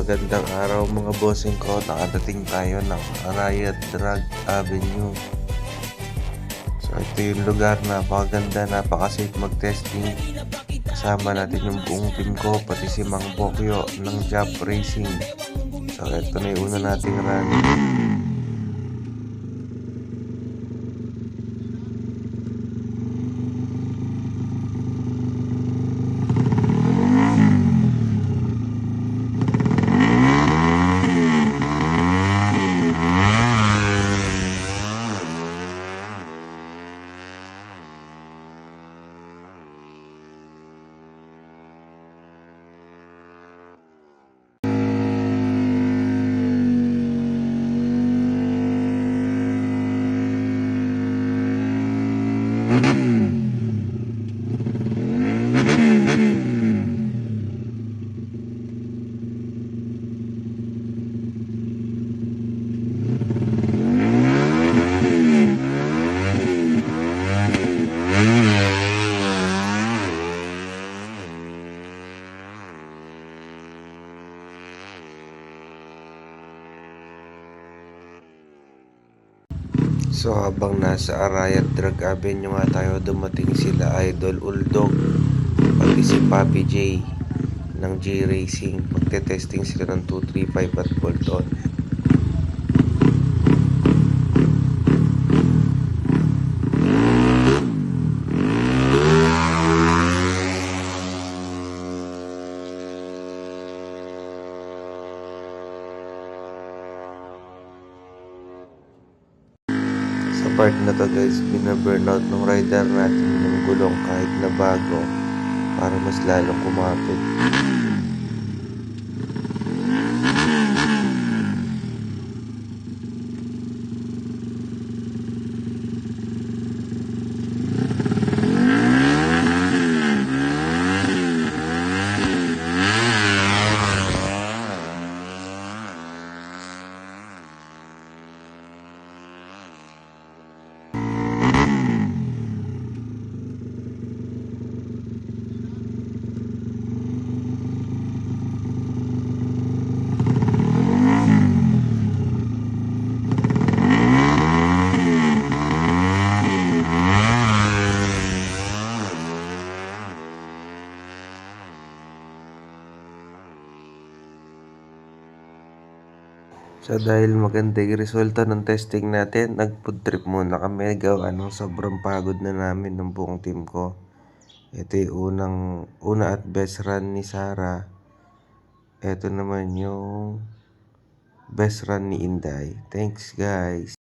magandang araw mga bossing ko. Nakadating tayo ng Arayat Drug Avenue. So ito yung lugar, napakaganda, napaka-safe mag-testing. Kasama natin yung buong team ko, pati si Mang Bokyo ng Job Racing. So ito na yung una nating run. So habang nasa Arayat Drug Avenue nga tayo, dumating sila Idol Uldog pati si Papi J ng J Racing. Magte-testing sila ng 235 at bolt on. Sa part na to guys, binaburnout ng rider natin yung gulong kahit na bago para mas lalong kumapit. So dahil maganda yung resulta ng testing natin, nag-food trip muna kami. Gawa ng sobrang pagod na namin ng buong team ko. Ito yung una at best run ni Sarah. Ito naman yung best run ni Inday. Thanks guys.